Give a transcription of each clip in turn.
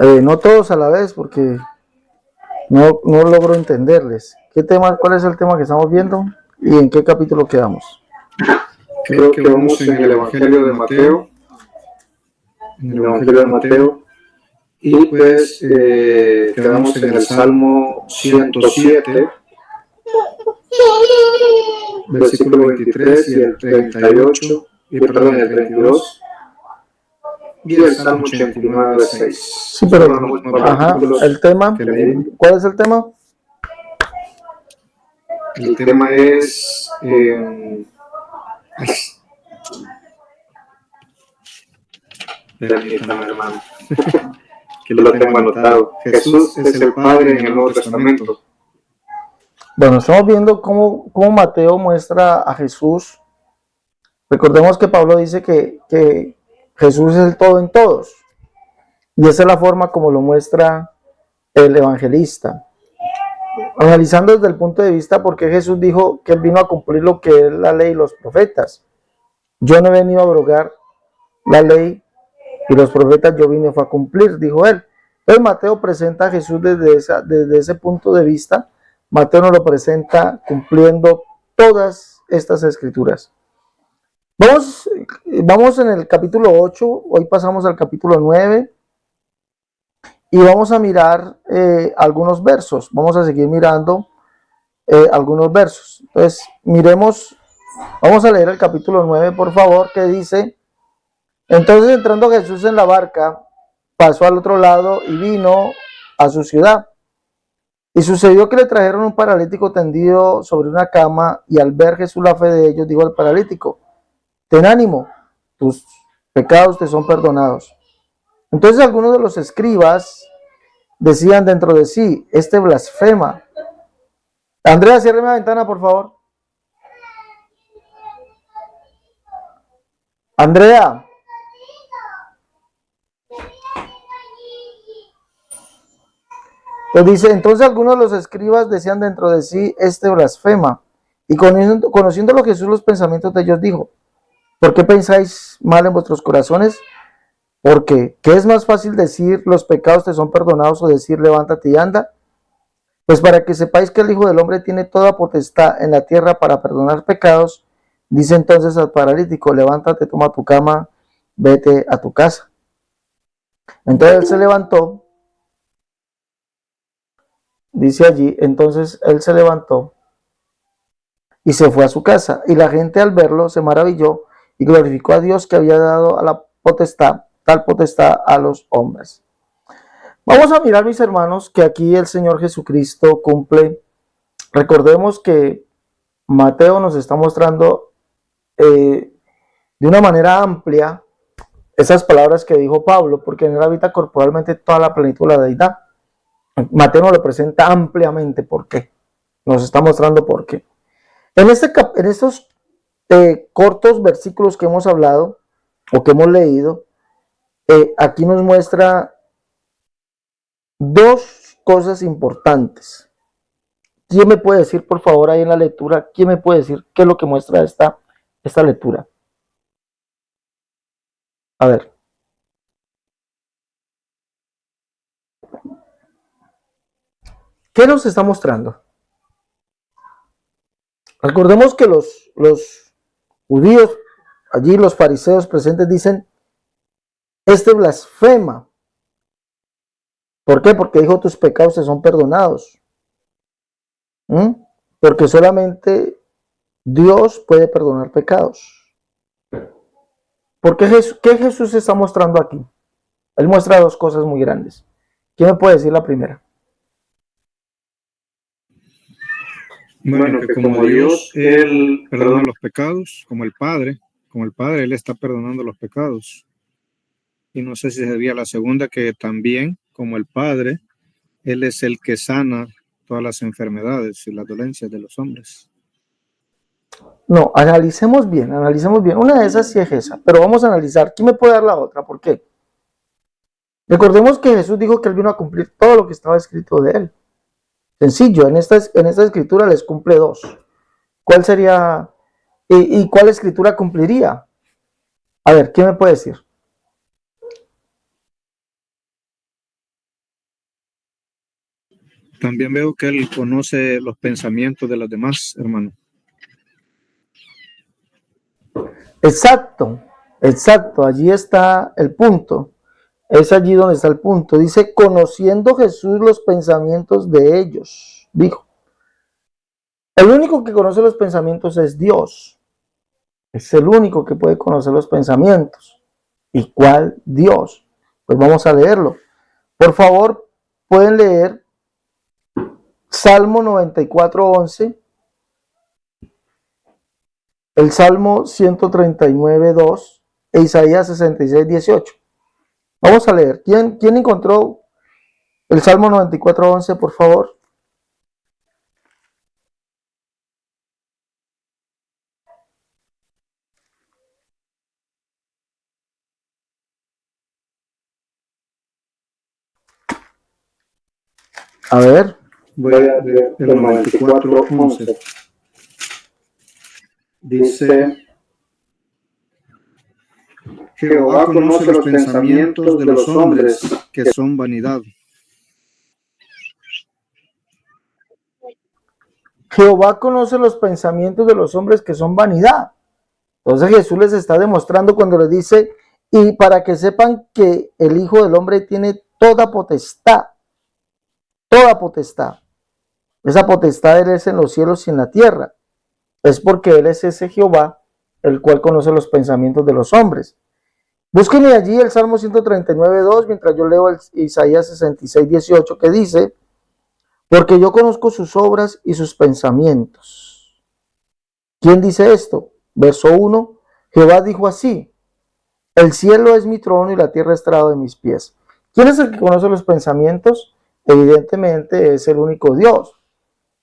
No todos a la vez porque no logro entenderles. ¿Cuál es el tema que estamos viendo y en qué capítulo quedamos? Creo que vamos en el Evangelio de Mateo. En el Evangelio de Mateo. Y pues quedamos en el Salmo 107, versículo 23 y el 38, perdón, el 32. Y el Salmo 89, 6. Sí, pero el tema, ¿cuál es el tema? El tema es permítame, hermano, que lo tengo anotado. Jesús es el Padre en el Nuevo Testamento. Bueno, estamos viendo cómo Mateo muestra a Jesús. Recordemos que Pablo dice que Jesús es el todo en todos. Y esa es la forma como lo muestra el evangelista. Analizando desde el punto de vista por qué Jesús dijo que él vino a cumplir lo que es la ley y los profetas. Yo no he venido a abrogar la ley y los profetas, yo vine fue a cumplir, dijo él. Entonces Mateo presenta a Jesús desde ese punto de vista. Mateo nos lo presenta cumpliendo todas estas escrituras. Vamos en el capítulo 8, hoy pasamos al capítulo 9 y vamos a mirar algunos versos. Vamos a seguir mirando algunos versos. Entonces, vamos a leer el capítulo 9, por favor, que dice: entonces, entrando Jesús en la barca, pasó al otro lado y vino a su ciudad. Y sucedió que le trajeron un paralítico tendido sobre una cama, y al ver Jesús la fe de ellos, dijo al paralítico: ten ánimo, tus pecados te son perdonados. Entonces algunos de los escribas decían dentro de sí: este blasfema. Andrea, ciérreme la ventana, por favor. Andrea. Entonces algunos de los escribas decían dentro de sí: este blasfema. Y conociéndolo Jesús los pensamientos de ellos, dijo: ¿por qué pensáis mal en vuestros corazones? Porque, ¿qué es más fácil decir los pecados te son perdonados o decir levántate y anda? Pues para que sepáis que el Hijo del Hombre tiene toda potestad en la tierra para perdonar pecados, dice entonces al paralítico: levántate, toma tu cama, vete a tu casa. Entonces él se levantó, dice allí, entonces él se levantó y se fue a su casa. Y la gente al verlo se maravilló y glorificó a Dios que había dado a la potestad, tal potestad a los hombres. Vamos a mirar, mis hermanos, que aquí el Señor Jesucristo cumple. Recordemos que Mateo nos está mostrando de una manera amplia esas palabras que dijo Pablo, porque en él habita corporalmente toda la plenitud de la deidad. Mateo nos lo presenta ampliamente. ¿Por qué? Nos está mostrando por qué. En estos cortos versículos que hemos hablado o que hemos leído, aquí nos muestra dos cosas importantes. ¿Quién me puede decir, por favor, ahí en la lectura, quién me puede decir qué es lo que muestra esta lectura? A ver. ¿Qué nos está mostrando? Recordemos que los judíos, allí los fariseos presentes, dicen: este blasfema. ¿Por qué? Porque dijo: tus pecados te son perdonados. Porque solamente Dios puede perdonar pecados. ¿Por qué Jesús está mostrando aquí? Él muestra dos cosas muy grandes. ¿Quién me puede decir la primera? Bueno, que como Dios, Él perdona los pecados, como el Padre, Él está perdonando los pecados. Y no sé si sería la segunda, que también, como el Padre, Él es el que sana todas las enfermedades y las dolencias de los hombres. No, analicemos bien. Una de esas sí es esa, pero vamos a analizar. ¿Quién me puede dar la otra? ¿Por qué? Recordemos que Jesús dijo que Él vino a cumplir todo lo que estaba escrito de Él. Sencillo, en esta escritura les cumple dos. ¿Cuál sería y cuál escritura cumpliría? A ver, ¿quién me puede decir? También veo que Él conoce los pensamientos de los demás, hermano. Exacto, exacto, allí está el punto. Es allí donde está el punto. Dice, conociendo Jesús los pensamientos de ellos, dijo. El único que conoce los pensamientos es Dios. Es el único que puede conocer los pensamientos. ¿Y cuál Dios? Pues vamos a leerlo. Por favor, pueden leer Salmo 94:11, el Salmo 139:2 e Isaías 66:18. Vamos a leer. ¿Quién encontró el Salmo 94:11, por favor? A ver. Voy a leer el 94:11. Dice, Jehová conoce los pensamientos de los hombres, que son vanidad. Jehová conoce los pensamientos de los hombres, que son vanidad. Entonces Jesús les está demostrando cuando les dice, y para que sepan que el Hijo del Hombre tiene toda potestad. Toda potestad. Esa potestad Él es en los cielos y en la tierra. Es porque Él es ese Jehová, el cual conoce los pensamientos de los hombres. Búsquenme allí el Salmo 139:2, mientras yo leo el Isaías 66:18, que dice, porque yo conozco sus obras y sus pensamientos. ¿Quién dice esto? Verso 1, Jehová dijo así, el cielo es mi trono y la tierra estrado de mis pies. ¿Quién es el que conoce los pensamientos? Evidentemente es el único Dios,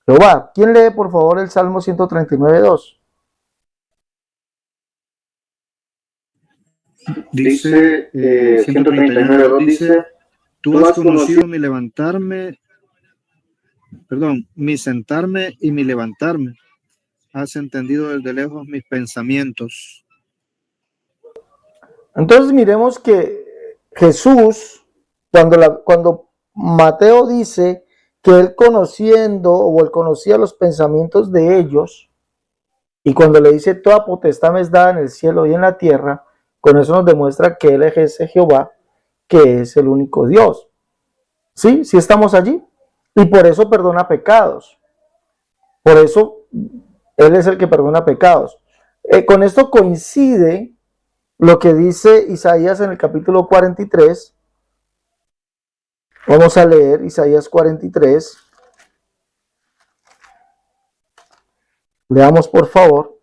Jehová. ¿Quién lee por favor el Salmo 139:2? Dice 139:2, dice, tú has conocido mi levantarme, mi sentarme y mi levantarme. Has entendido desde lejos mis pensamientos. Entonces miremos que Jesús, cuando Mateo dice que él conocía los pensamientos de ellos, y cuando le dice toda potestad me es dada en el cielo y en la tierra, con eso nos demuestra que él es ese Jehová, que es el único Dios. ¿Sí? Sí estamos allí. Y por eso perdona pecados. Por eso él es el que perdona pecados. Con esto coincide lo que dice Isaías en el capítulo 43. Vamos a leer Isaías 43. Leamos por favor.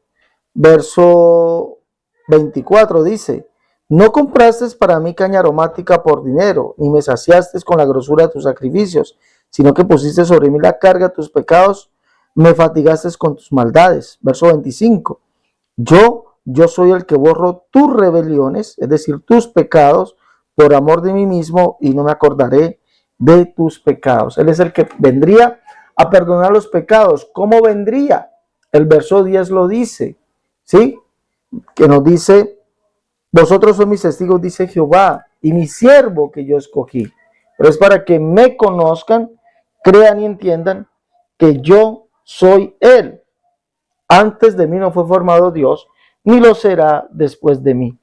Verso 24 dice, no compraste para mí caña aromática por dinero, ni me saciaste con la grosura de tus sacrificios, sino que pusiste sobre mí la carga de tus pecados, me fatigaste con tus maldades. Verso 25, yo soy el que borro tus rebeliones, es decir, tus pecados, por amor de mí mismo, y no me acordaré de tus pecados. Él es el que vendría a perdonar los pecados. ¿Cómo vendría? El verso 10 lo dice, ¿sí? Que nos dice, vosotros sois mis testigos, dice Jehová, y mi siervo que yo escogí. Pero es para que me conozcan, crean y entiendan que yo soy Él. Antes de mí no fue formado Dios, ni lo será después de mí.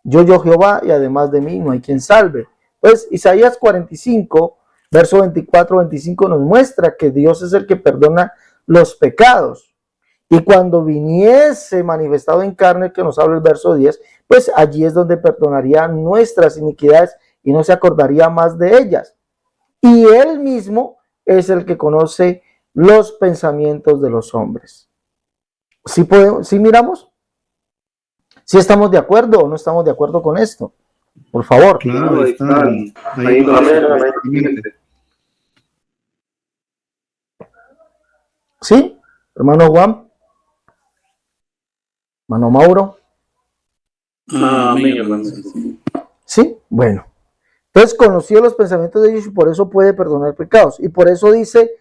Yo Jehová, y además de mí no hay quien salve. Pues Isaías 45, verso 24-25 nos muestra que Dios es el que perdona los pecados. Y cuando viniese manifestado en carne, que nos habla el verso 10, pues allí es donde perdonaría nuestras iniquidades y no se acordaría más de ellas. Y Él mismo es el que conoce los pensamientos de los hombres. ¿Sí podemos, sí miramos? ¿Sí estamos de acuerdo o no estamos de acuerdo con esto? Por favor. Claro, ahí está. ¿Sí? Hermano Juan. Hermano Mauro. Amén, hermano. Sí, bueno. Entonces conoció los pensamientos de ellos y por eso puede perdonar pecados. Y por eso dice,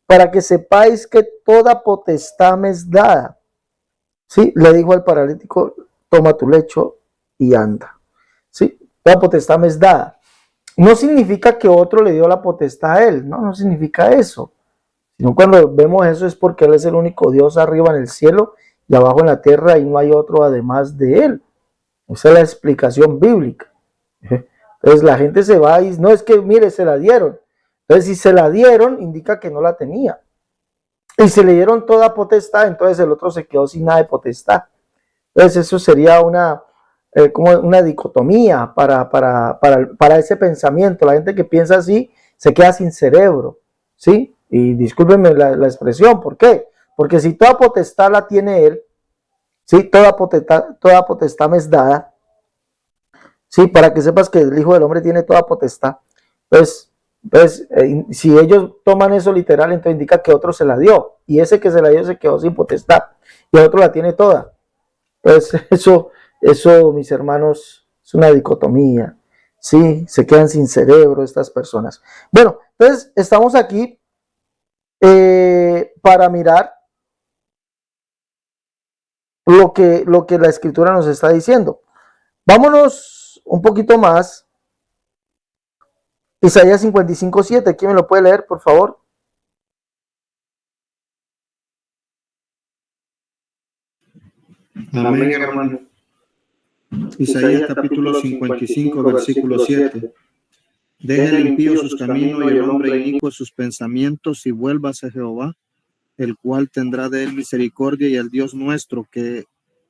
para que sepáis que toda potestad me es dada. Sí, le dijo al paralítico, toma tu lecho y anda. Sí, toda potestad me es dada. no significa que otro le dio la potestad a él, no significa eso. Sino cuando vemos eso es porque él es el único Dios arriba en el cielo y abajo en la tierra y no hay otro además de él. Esa es la explicación bíblica. Entonces la gente se va y no es que, mire, se la dieron. Entonces si se la dieron, indica que no la tenía. Y se le dieron toda potestad, entonces el otro se quedó sin nada de potestad. Entonces eso sería como una dicotomía para ese pensamiento. La gente que piensa así se queda sin cerebro, ¿sí? Y discúlpenme la expresión, ¿por qué? Porque si toda potestad la tiene él, ¿sí? Toda potestad me es dada, ¿sí? Para que sepas que el Hijo del Hombre tiene toda potestad. Entonces, si ellos toman eso literal, entonces indica que otro se la dio. Y ese que se la dio se quedó sin potestad. Y el otro la tiene toda. Entonces, eso, mis hermanos, es una dicotomía. Sí, se quedan sin cerebro estas personas. Bueno, entonces estamos aquí para mirar lo que la Escritura nos está diciendo. Vámonos un poquito más. Isaías 55:7. ¿Quién me lo puede leer, por favor? Amén, hermano. Isaías capítulo 55, versículo 7. Deje el impío sus caminos y el hombre inicuo sus pensamientos y vuélvase a Jehová, el cual tendrá de él misericordia, y el Dios nuestro,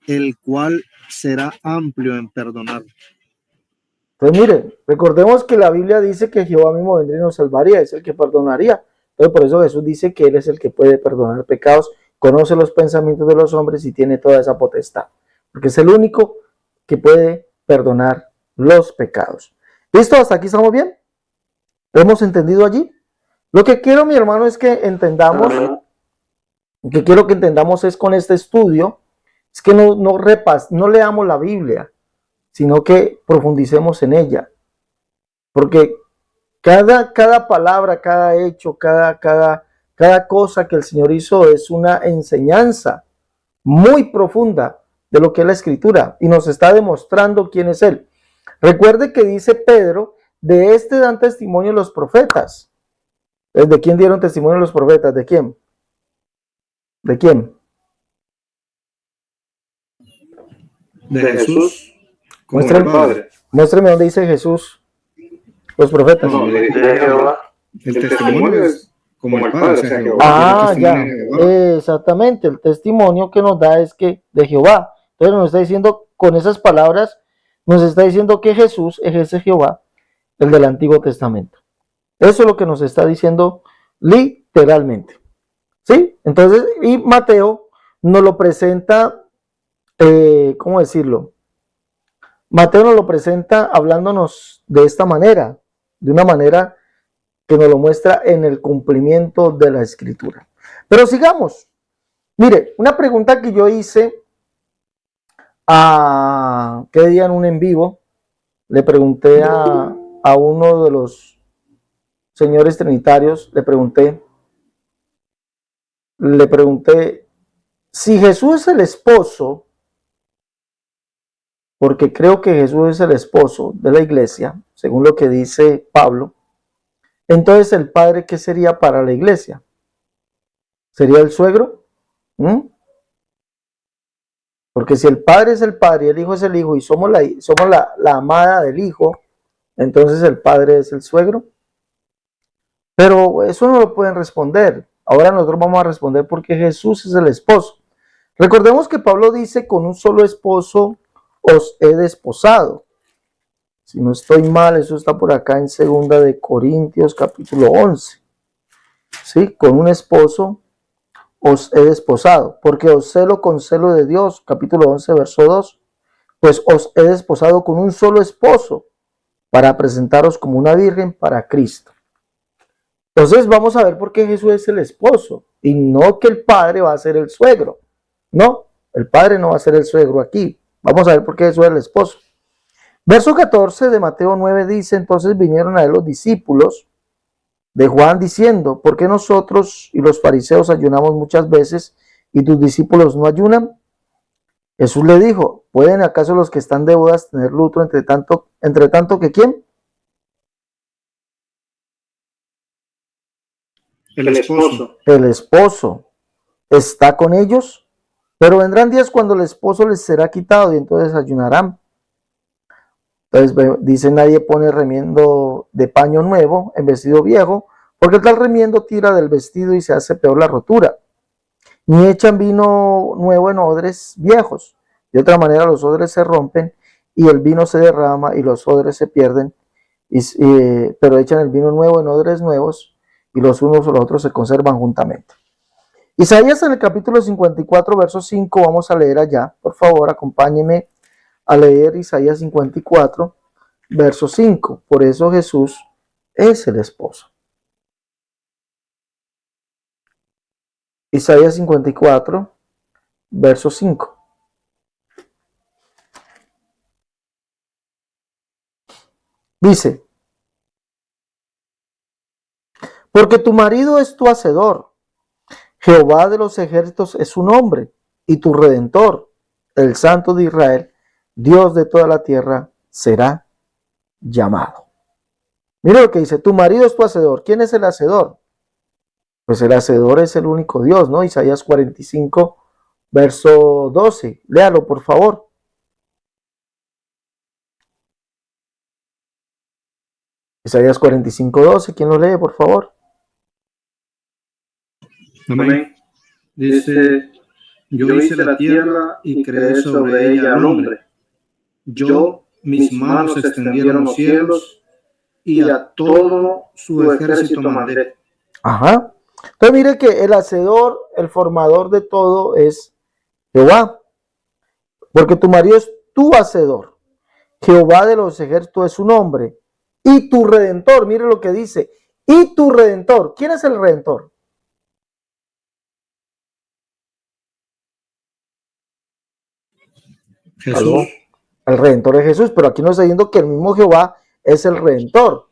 el cual será amplio en perdonar. Entonces, mire, recordemos que la Biblia dice que Jehová mismo vendría y nos salvaría, es el que perdonaría. Entonces, por eso Jesús dice que Él es el que puede perdonar pecados, conoce los pensamientos de los hombres y tiene toda esa potestad, porque es el único que puede perdonar los pecados. ¿Listo? ¿Hasta aquí estamos bien? ¿Hemos entendido allí? Lo que quiero, mi hermano, es que entendamos, lo que quiero que entendamos es con este estudio, es que no leamos la Biblia, sino que profundicemos en ella. Porque cada palabra, cada hecho, cada cosa que el Señor hizo es una enseñanza muy profunda de lo que es la Escritura y nos está demostrando quién es Él. Recuerde que dice Pedro, de este dan testimonio los profetas. ¿De quién dieron testimonio los profetas? ¿De quién? ¿De quién? De Jesús. Muéstrame dónde dice Jesús, los profetas. No, de Jehová. El testimonio es como el Padre, o sea, Jehová. Ya, exactamente, el testimonio que nos da es que de Jehová. Entonces nos está diciendo, con esas palabras, nos está diciendo que Jesús es ese Jehová, el del Antiguo Testamento. Eso es lo que nos está diciendo literalmente. ¿Sí? Entonces, y Mateo nos lo presenta, ¿cómo decirlo? Mateo nos lo presenta hablándonos de esta manera, de una manera que nos lo muestra en el cumplimiento de la Escritura. Pero sigamos. Mire, una pregunta que yo hice ¿qué día en un en vivo? Le pregunté a uno de los señores trinitarios, le pregunté si Jesús es el esposo, porque creo que Jesús es el esposo de la iglesia, según lo que dice Pablo. Entonces, ¿el padre qué sería para la iglesia? ¿Sería el suegro? Porque si el padre es el padre y el hijo es el hijo y somos la amada del hijo, entonces el padre es el suegro. Pero eso no lo pueden responder. Ahora nosotros vamos a responder porque Jesús es el esposo. Recordemos que Pablo dice, con un solo esposo os he desposado. Si no estoy mal, eso está por acá en 2 de Corintios capítulo 11. ¿Sí? Con un esposo os he desposado, porque os celo con celo de Dios, capítulo 11, verso 2. Pues os he desposado con un solo esposo, para presentaros como una virgen para Cristo. Entonces vamos a ver por qué Jesús es el esposo, y no que el padre va a ser el suegro. No, el padre no va a ser el suegro aquí. Vamos a ver por qué Jesús es el esposo. Verso 14 de Mateo 9 dice, entonces vinieron a él los discípulos de Juan diciendo, ¿por qué nosotros y los fariseos ayunamos muchas veces y tus discípulos no ayunan? Jesús le dijo, ¿pueden acaso los que están de bodas tener luto entre tanto que quién? El esposo. El esposo está con ellos, pero vendrán días cuando el esposo les será quitado y entonces ayunarán. Entonces dice, nadie pone remiendo de paño nuevo en vestido viejo, porque tal remiendo tira del vestido y se hace peor la rotura. Ni echan vino nuevo en odres viejos. De otra manera los odres se rompen y el vino se derrama y los odres se pierden, pero echan el vino nuevo en odres nuevos y los unos o los otros se conservan juntamente. Isaías en el capítulo 54, verso 5, vamos a leer allá. Por favor, acompáñenme a leer Isaías 54, verso 5. Por eso Jesús es el esposo. Isaías 54, verso 5. Dice, porque tu marido es tu hacedor, Jehová de los ejércitos es su nombre, y tu redentor, el Santo de Israel, Dios de toda la tierra, será llamado. Mira lo que dice, tu marido es tu hacedor. ¿Quién es el hacedor? Pues el hacedor es el único Dios, ¿no? Isaías 45, verso 12. Léalo, por favor. Isaías 45, 12. ¿Quién lo lee, por favor? Amén. Dice, yo hice la tierra y creé sobre ella al hombre. Yo, mis manos extendieron los cielos y a todo su ejército mandé. Ajá. Entonces mire que el hacedor, el formador de todo es Jehová. Porque tu marido es tu hacedor. Jehová de los ejércitos es su nombre. Y tu redentor, mire lo que dice. Y tu redentor. ¿Quién es el redentor? Jesús. El redentor es Jesús, pero aquí nos está diciendo que el mismo Jehová es el redentor.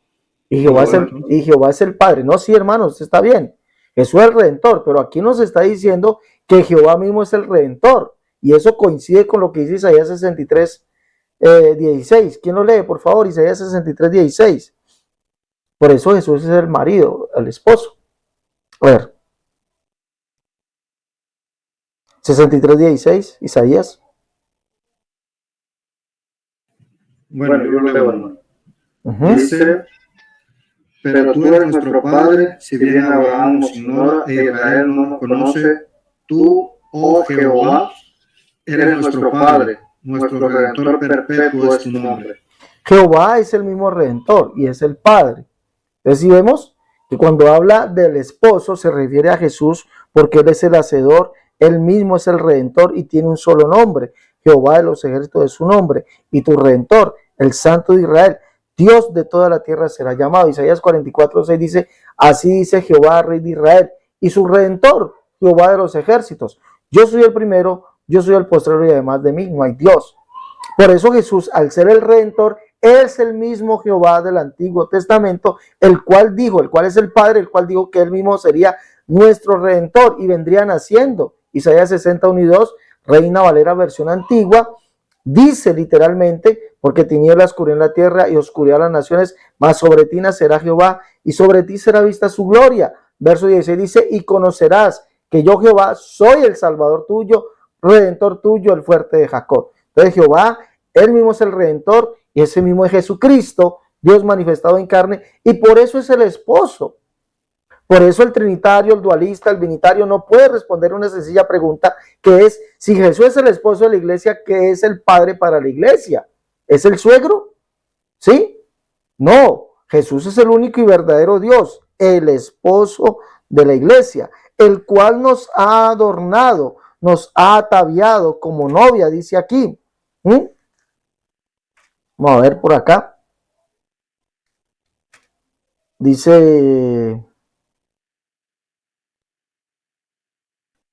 Y Jehová es el Padre. No, sí, hermanos, está bien. Jesús es el redentor, pero aquí nos está diciendo que Jehová mismo es el redentor. Y eso coincide con lo que dice Isaías 63, 16. ¿Quién lo lee, por favor? Isaías 63, 16. Por eso Jesús es el marido, el esposo. A ver. 63, 16, Isaías. Bueno, yo lo leo, hermano. Dice, pero tú eres nuestro Padre, si bien Abraham nos ignora e Israel no nos conoce, tú, oh Jehová, eres nuestro Padre, nuestro Redentor perpetuo es tu nombre. Jehová es el mismo Redentor y es el Padre. Entonces, si vemos que cuando habla del esposo se refiere a Jesús porque Él es el hacedor, Él mismo es el Redentor y tiene un solo nombre. Jehová de los ejércitos es su nombre y tu Redentor, el Santo de Israel, Dios de toda la tierra será llamado. Isaías 44, 6 dice, así dice Jehová, Rey de Israel, y su Redentor, Jehová de los ejércitos. Yo soy el primero, yo soy el postrero y además de mí no hay Dios. Por eso Jesús, al ser el Redentor, es el mismo Jehová del Antiguo Testamento, el cual es el Padre, el cual dijo que él mismo sería nuestro Redentor y vendría naciendo. Isaías 61 y 2, Reina Valera versión antigua, dice literalmente, porque tinieblas cubrieron la tierra y oscuridad las naciones, mas sobre ti nacerá Jehová y sobre ti será vista su gloria. Verso 16 dice, y conocerás que yo Jehová soy el Salvador tuyo, Redentor tuyo, el fuerte de Jacob. Entonces Jehová, él mismo es el Redentor y ese mismo es Jesucristo, Dios manifestado en carne, y por eso es el esposo. Por eso el trinitario, el dualista, el binitario no puede responder una sencilla pregunta que es, si Jesús es el esposo de la iglesia, ¿qué es el padre para la iglesia? ¿Es el suegro? ¿Sí? No, Jesús es el único y verdadero Dios, el esposo de la iglesia, el cual nos ha adornado, nos ha ataviado como novia, dice aquí. Vamos a ver por acá. Dice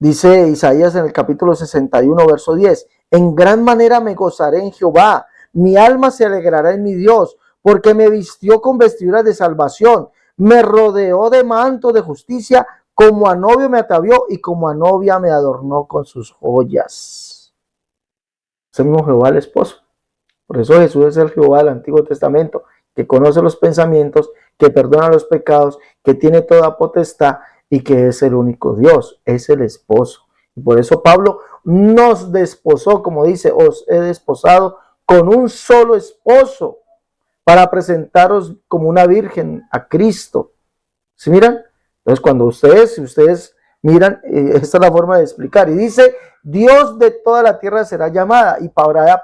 Isaías en el capítulo 61, verso 10. En gran manera me gozaré en Jehová. Mi alma se alegrará en mi Dios, porque me vistió con vestiduras de salvación. Me rodeó de manto de justicia, como a novio me atavió y como a novia me adornó con sus joyas. Es el mismo Jehová el esposo. Por eso Jesús es el Jehová del Antiguo Testamento, que conoce los pensamientos, que perdona los pecados, que tiene toda potestad. y que es el único Dios, es el esposo. Y por eso Pablo nos desposó, como dice, os he desposado con un solo esposo para presentaros como una virgen a Cristo. ¿Sí miran? Entonces cuando si ustedes miran, esta es la forma de explicar. Y dice, Dios de toda la tierra será llamada. Y para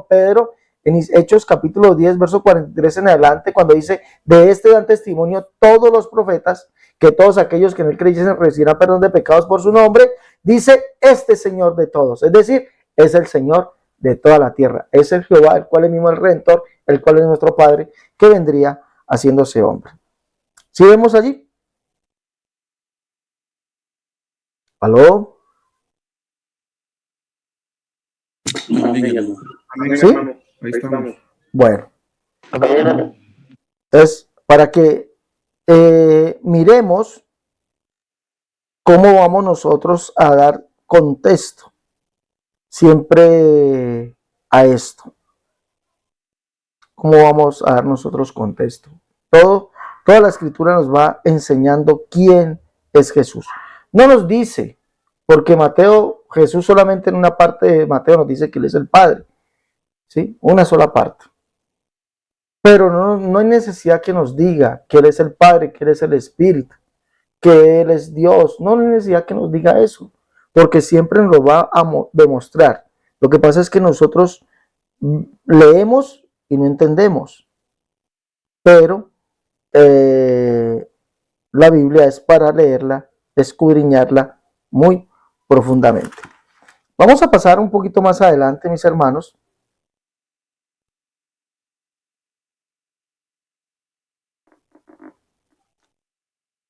Pedro, en Hechos capítulo 10, verso 43 en adelante, cuando dice, de este dan testimonio todos los profetas, que todos aquellos que en él creyesen recibirán perdón de pecados por su nombre, dice, este Señor de todos. Es decir, es el Señor de toda la tierra. Es el Jehová, el cual es mismo el Redentor, el cual es nuestro Padre, que vendría haciéndose hombre. ¿Sí vemos allí? ¿Aló? Amén, hermano. Amén, ¿Sí? hermano. Ahí estamos. Bueno. Entonces, para que miremos cómo vamos nosotros a dar contexto siempre a esto. ¿Cómo vamos a dar nosotros contexto? Toda la escritura nos va enseñando quién es Jesús. No nos dice, porque Jesús solamente en una parte de Mateo nos dice que él es el Padre, ¿sí? Una sola parte. Pero no hay necesidad que nos diga que él es el Padre, que él es el Espíritu, que él es Dios. No hay necesidad que nos diga eso, porque siempre nos lo va a demostrar. Lo que pasa es que nosotros leemos y no entendemos, pero la Biblia es para leerla, escudriñarla muy profundamente. Vamos a pasar un poquito más adelante, mis hermanos.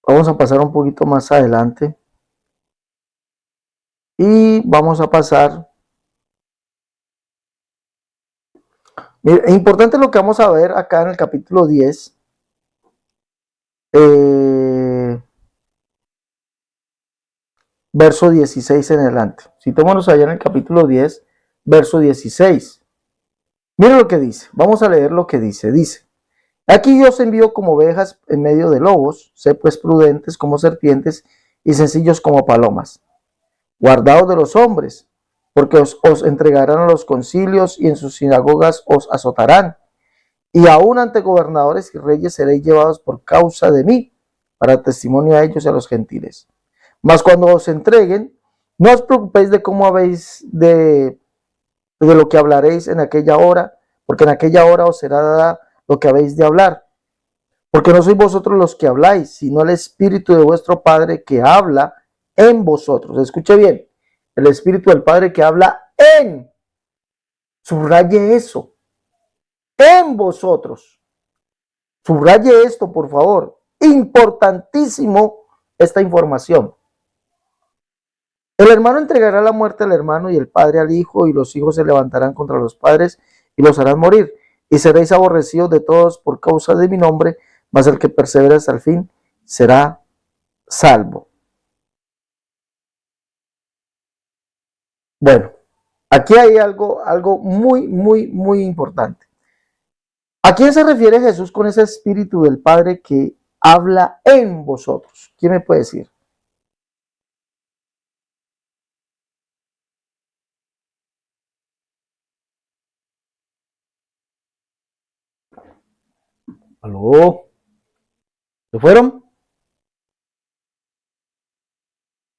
Vamos a pasar un poquito más adelante. Y vamos a pasar. Mira, es importante lo que vamos a ver acá en el capítulo 10. Verso 16 en adelante. Citémonos allá en el capítulo 10, verso 16. Mira lo que dice. Vamos a leer lo que dice. Dice: aquí yo os envío como ovejas en medio de lobos. Sed pues prudentes como serpientes y sencillos como palomas. Guardaos de los hombres, porque os entregarán a los concilios y en sus sinagogas os azotarán. Y aún ante gobernadores y reyes seréis llevados por causa de mí, para testimonio a ellos y a los gentiles. Mas cuando os entreguen, no os preocupéis de cómo habéis de lo que hablaréis en aquella hora, porque en aquella hora os será dada lo que habéis de hablar. Porque no sois vosotros los que habláis, sino el Espíritu de vuestro Padre que habla en vosotros. Escuche bien, el Espíritu del Padre que habla en, subraye eso, en vosotros. Subraye esto, por favor. Importantísimo esta información. El hermano entregará la muerte al hermano y el padre al hijo, y los hijos se levantarán contra los padres y los harán morir. Y seréis aborrecidos de todos por causa de mi nombre, mas el que persevera hasta el fin será salvo. Bueno, aquí hay algo muy importante. ¿A quién se refiere Jesús con ese Espíritu del Padre que habla en vosotros? ¿Quién me puede decir? ¿Aló? ¿Se fueron?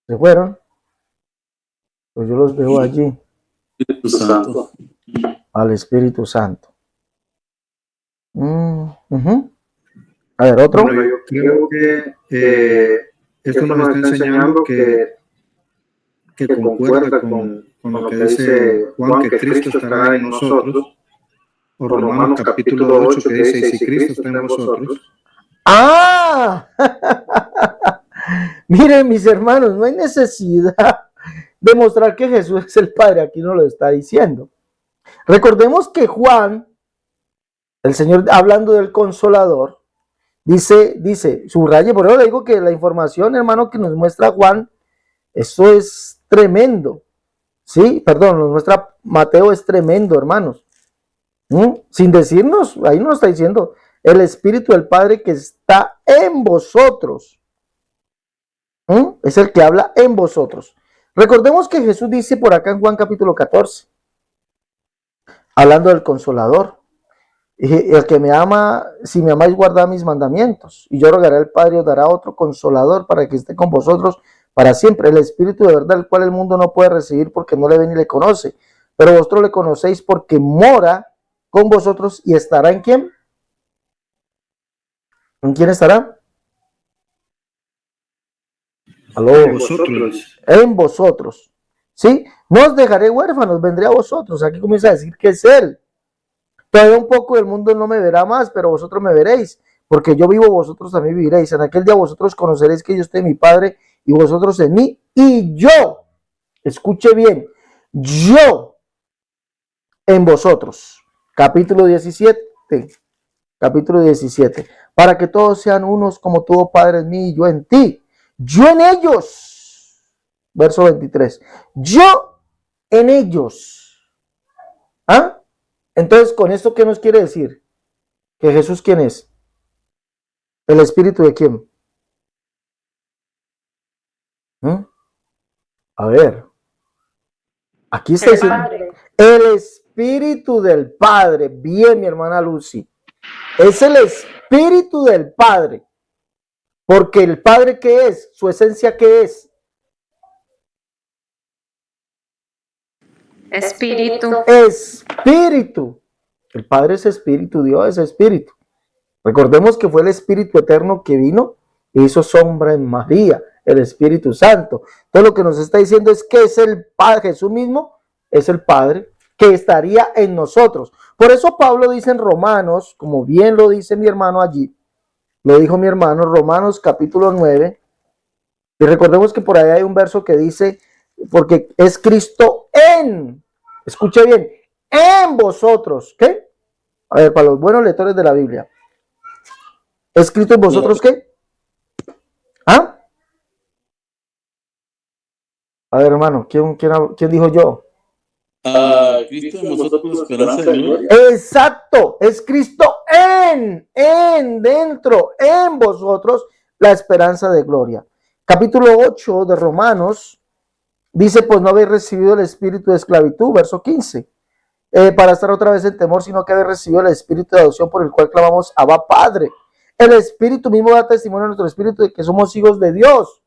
¿Se fueron? Pues yo los veo allí. Espíritu Santo. Al Espíritu Santo. A ver, otro. Bueno, yo creo que esto nos está enseñando que concuerda con lo que dice Juan, que Cristo estará en nosotros, o Romanos capítulo 8, que dice, y si Cristo está en vosotros. ¡Ah! Miren, mis hermanos, no hay necesidad de mostrar que Jesús es el Padre, aquí no lo está diciendo. Recordemos que Juan, el Señor hablando del Consolador, dice, subraye, por eso le digo que la información, hermano, que nos muestra Juan, eso es tremendo. Sí, perdón, nos muestra Mateo, es tremendo, hermanos. Sin decirnos, ahí nos está diciendo, el Espíritu del Padre que está en vosotros. Es el que habla en vosotros. Recordemos que Jesús dice por acá en Juan capítulo 14, hablando del Consolador. El que me ama, si me amáis, guardad mis mandamientos. Y yo rogaré al Padre, os dará otro Consolador para que esté con vosotros para siempre. El Espíritu de verdad, el cual el mundo no puede recibir porque no le ve ni le conoce. Pero vosotros le conocéis porque mora con vosotros y estará ¿en quién? ¿En quién estará? ¿Aló? En vosotros. En vosotros. ¿Sí? No os dejaré huérfanos, vendré a vosotros. Aquí comienza a decir que es Él. Todavía un poco el mundo no me verá más, pero vosotros me veréis, porque yo vivo, vosotros también viviréis. En aquel día vosotros conoceréis que yo estoy en mi Padre y vosotros en mí, y yo, escuche bien, yo en vosotros. Capítulo 17, para que todos sean unos como tú, oh Padre, en mí y yo en ti, yo en ellos. Verso 23, yo en ellos. ¿Ah? Entonces, ¿con esto qué nos quiere decir? ¿Que Jesús quién es? ¿El espíritu de quién? A ver, aquí está diciendo el espíritu del Padre. Bien, mi hermana Lucy. Es el espíritu del Padre. Porque el Padre, ¿qué es? Su esencia, ¿qué es? Espíritu. Espíritu. El Padre es espíritu, Dios es espíritu. Recordemos que fue el Espíritu Eterno que vino e hizo sombra en María, el Espíritu Santo. Entonces lo que nos está diciendo es que es el Padre, Jesús mismo es el Padre que estaría en nosotros. Por eso Pablo dice en Romanos, como bien lo dice mi hermano allí, lo dijo mi hermano, Romanos capítulo 9, y recordemos que por ahí hay un verso que dice, porque es Cristo en, escuche bien, en vosotros, ¿qué? A ver, para los buenos lectores de la Biblia. ¿Escrito en vosotros qué? ¿Ah? A ver, hermano, ¿quién dijo yo? Cristo en vosotros, esperanza de gloria. Exacto, es Cristo dentro, en vosotros, la esperanza de gloria. Capítulo 8 de Romanos dice, pues no habéis recibido el espíritu de esclavitud, verso 15, para estar otra vez en temor, sino que habéis recibido el espíritu de adopción por el cual clamamos Abba Padre. El Espíritu mismo da testimonio a nuestro espíritu de que somos hijos de Dios.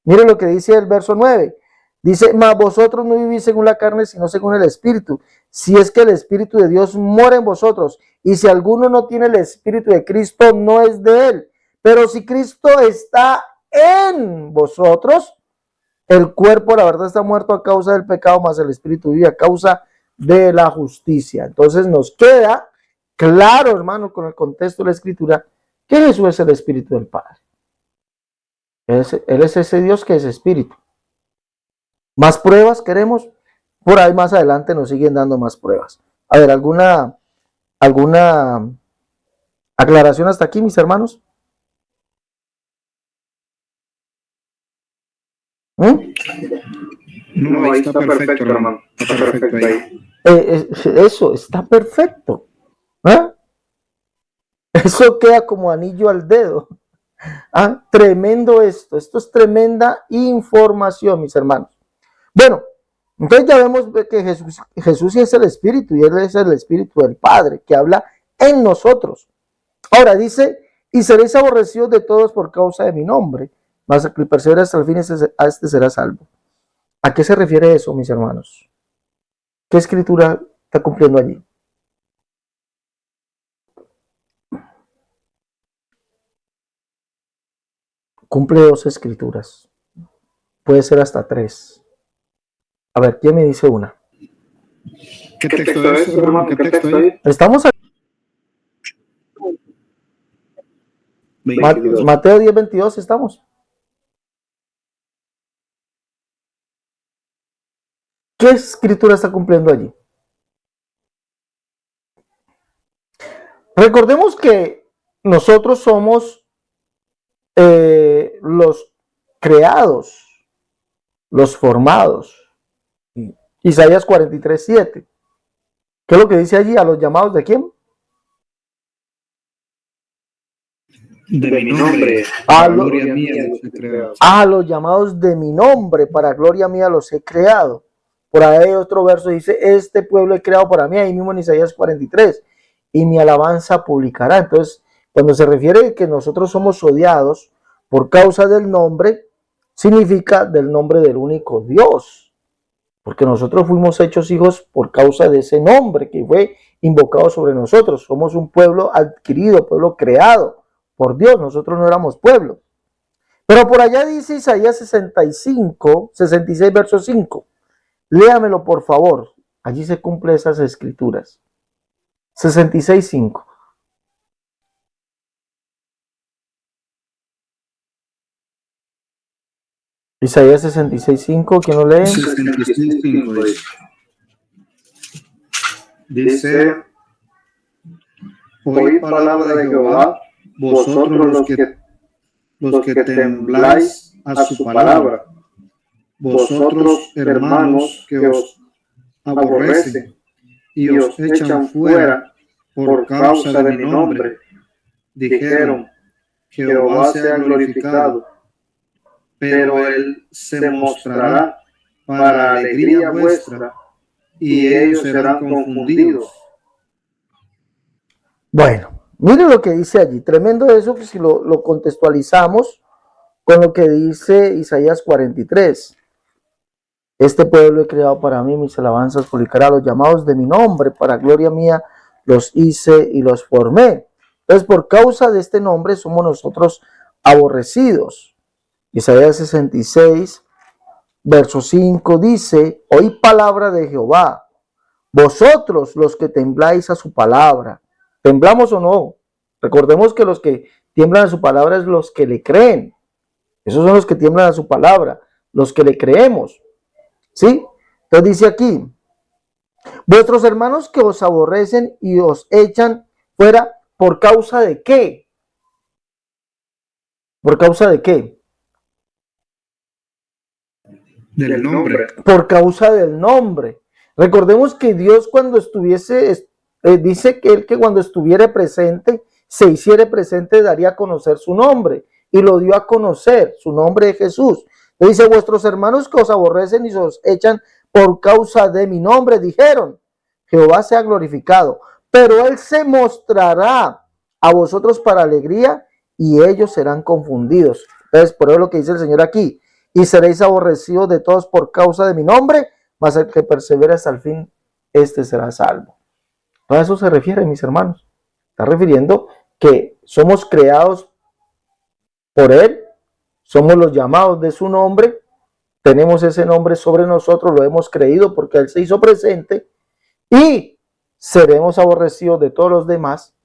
Miren lo que dice el verso 9. Dice, mas vosotros no vivís según la carne, sino según el Espíritu. Si es que el Espíritu de Dios mora en vosotros. Y si alguno no tiene el Espíritu de Cristo, no es de él. Pero si Cristo está en vosotros, el cuerpo, la verdad, está muerto a causa del pecado, mas el Espíritu vive a causa de la justicia. Entonces nos queda claro, hermano, con el contexto de la Escritura, que Jesús es el Espíritu del Padre. Él es ese Dios que es Espíritu. ¿Más pruebas queremos? Por ahí más adelante nos siguen dando más pruebas. A ver, ¿alguna aclaración hasta aquí, mis hermanos? No, ahí está perfecto, hermano. Está perfecto ahí. Eso, está perfecto. ¿Ah? Eso queda como anillo al dedo. ¿Ah? Tremendo esto es tremenda información, mis hermanos. Bueno, entonces ya vemos que Jesús es el Espíritu y Él es el Espíritu del Padre que habla en nosotros. Ahora dice, y seréis aborrecidos de todos por causa de mi nombre, mas el que persevera hasta el fin, a este será salvo. ¿A qué se refiere eso, mis hermanos? ¿Qué escritura está cumpliendo allí? Cumple 2 escrituras. Puede ser hasta 3. A ver, ¿quién me dice una? ¿Qué texto es, hermano? ¿Qué texto ahí? Estamos aquí. Mateo 10:22 estamos. ¿Qué escritura está cumpliendo allí? Recordemos que nosotros somos los creados, los formados. Isaías 43:7. ¿Qué es lo que dice allí? ¿A los llamados de quién? de mi nombre, a gloria mía los he creado. A los llamados de mi nombre, para gloria mía los he creado. Por ahí otro verso dice, este pueblo he creado para mí, ahí mismo en Isaías 43, y mi alabanza publicará. Entonces, cuando se refiere a que nosotros somos odiados por causa del nombre, significa del nombre del único Dios, porque nosotros fuimos hechos hijos por causa de ese nombre que fue invocado sobre nosotros. Somos un pueblo adquirido, pueblo creado por Dios, nosotros no éramos pueblo. Pero por allá dice Isaías 66, verso 5. Léamelo, por favor. Allí se cumplen esas escrituras. 66, 5. Isaías 66, 5. ¿Quién lo lee? 66, 5 dice, oíd palabra de Jehová, vosotros los que tembláis a su palabra, vosotros hermanos que os aborrecen y os echan fuera por causa de mi nombre, dijeron, Jehová sea glorificado, pero él se mostrará para alegría vuestra y ellos serán confundidos. Bueno, mire lo que dice allí. Tremendo eso, que si lo contextualizamos con lo que dice Isaías 43. Este pueblo he creado para mí, mis alabanzas publicará, los llamados de mi nombre, para gloria mía los hice y los formé. Entonces, por causa de este nombre somos nosotros aborrecidos. Isaías 66, verso 5 dice, oí palabra de Jehová, vosotros los que tembláis a su palabra. ¿Temblamos o no? Recordemos que los que tiemblan a su palabra es los que le creen. Esos son los que tiemblan a su palabra, los que le creemos. ¿Sí? Entonces dice aquí, vuestros hermanos que os aborrecen y os echan fuera, ¿por causa de qué? ¿Por causa de qué? Del nombre. Por causa del nombre. Recordemos que Dios cuando estuviese, dice que Él que cuando estuviera presente, se hiciera presente, daría a conocer su nombre. Y lo dio a conocer, su nombre es Jesús. Le dice, vuestros hermanos que os aborrecen y os echan por causa de mi nombre, dijeron, Jehová sea glorificado. Pero Él se mostrará a vosotros para alegría y ellos serán confundidos. Entonces, por eso lo que dice el Señor aquí, y seréis aborrecidos de todos por causa de mi nombre, mas el que persevere hasta el fin, este será salvo. A eso se refiere, mis hermanos. Está refiriendo que somos creados por Él, somos los llamados de su nombre, tenemos ese nombre sobre nosotros, lo hemos creído porque Él se hizo presente y seremos aborrecidos de todos los demás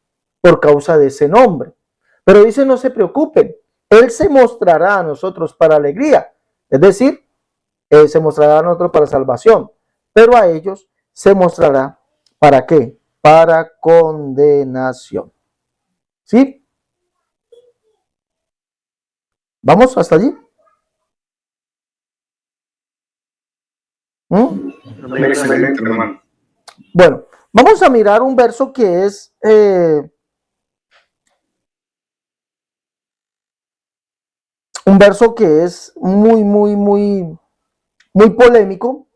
por causa de ese nombre. Pero dice, no se preocupen, Él se mostrará a nosotros para alegría, es decir, Él se mostrará a nosotros para salvación, pero a ellos se mostrará ¿para qué? Para condenación. ¿Sí? ¿Vamos hasta allí? Excelente, hermano. Bueno, vamos a mirar un verso que es muy, muy, muy, muy polémico.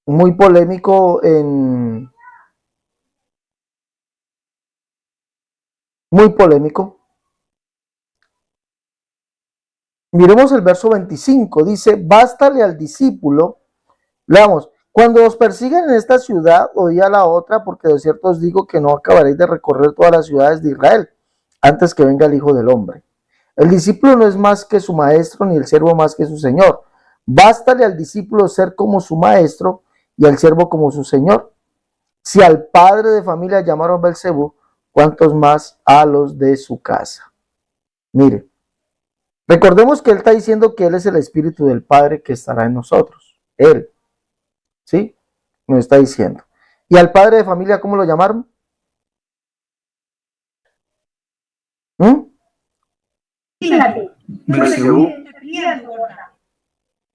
Muy polémico muy polémico. Miremos el verso 25, dice, bástale al discípulo, leamos, cuando os persiguen en esta ciudad, oí a la otra, porque de cierto os digo que no acabaréis de recorrer todas las ciudades de Israel, antes que venga el Hijo del Hombre. El discípulo no es más que su maestro, ni el siervo más que su señor. Bástale al discípulo ser como su maestro, y al siervo como su señor. Si al padre de familia llamaron Belcebú, ¿cuántos más a los de su casa? Mire, recordemos que él está diciendo que él es el espíritu del Padre que estará en nosotros. Él, ¿sí? Nos está diciendo. ¿Y al padre de familia cómo lo llamaron? Belcebú.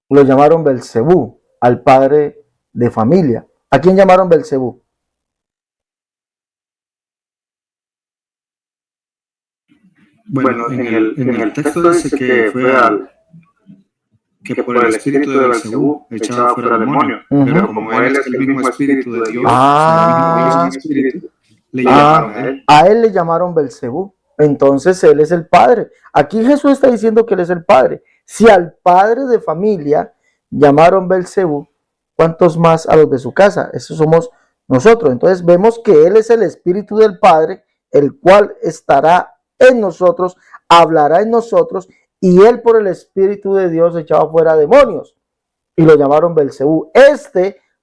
Lo llamaron Belcebú, al padre de familia. ¿A quién llamaron Belcebú? Bueno, en el texto dice que fue que por el espíritu de Belcebú echaba fuera demonios, pero como él es el mismo espíritu de Dios, el mismo espíritu, le llamaron a él. A él le llamaron Belcebú. Entonces él es el padre. Aquí Jesús está diciendo que él es el padre. Si al padre de familia llamaron Belcebú, ¿cuántos más a los de su casa? Esos somos nosotros. Entonces vemos que él es el espíritu del Padre, el cual estará en nosotros, hablará en nosotros, y él por el espíritu de Dios echaba fuera demonios y lo llamaron Belcebú.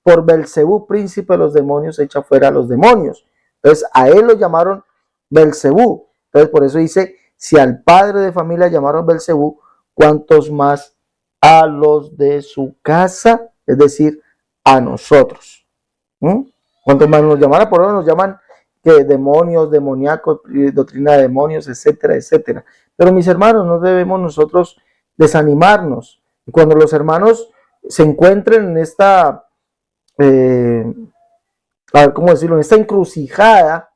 Por Belcebú, príncipe de los demonios, echa fuera a los demonios. Entonces a él lo llamaron Belcebú. Entonces por eso dice, si al padre de familia llamaron Belcebú, ¿cuántos más a los de su casa? Es decir, a nosotros. ¿Cuántos más nos llamará? Por ahora nos llaman que demonios, demoníacos, doctrina de demonios, etcétera, etcétera. Pero mis hermanos, no debemos nosotros desanimarnos. Y cuando los hermanos se encuentren en esta, a ver, ¿cómo decirlo? En esta encrucijada,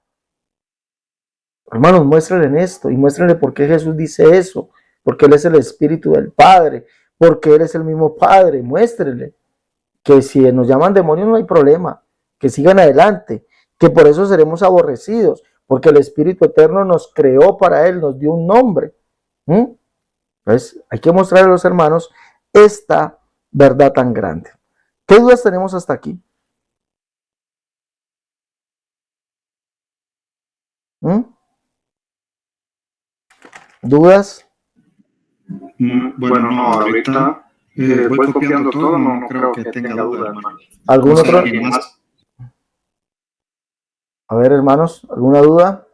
hermanos, muéstrenle esto y muéstrenle por qué Jesús dice eso, porque Él es el Espíritu del Padre, porque Él es el mismo Padre. Muéstrenle que si nos llaman demonios no hay problema, que sigan adelante, que por eso seremos aborrecidos, porque el Espíritu Eterno nos creó para Él, nos dio un nombre. Entonces hay que mostrarle a los hermanos esta verdad tan grande. ¿Qué dudas tenemos hasta aquí? ¿Dudas? Bueno, no, ahorita voy copiando todo, no creo que tenga duda, hermano. ¿Algún otro? A ver, hermanos, ¿alguna duda?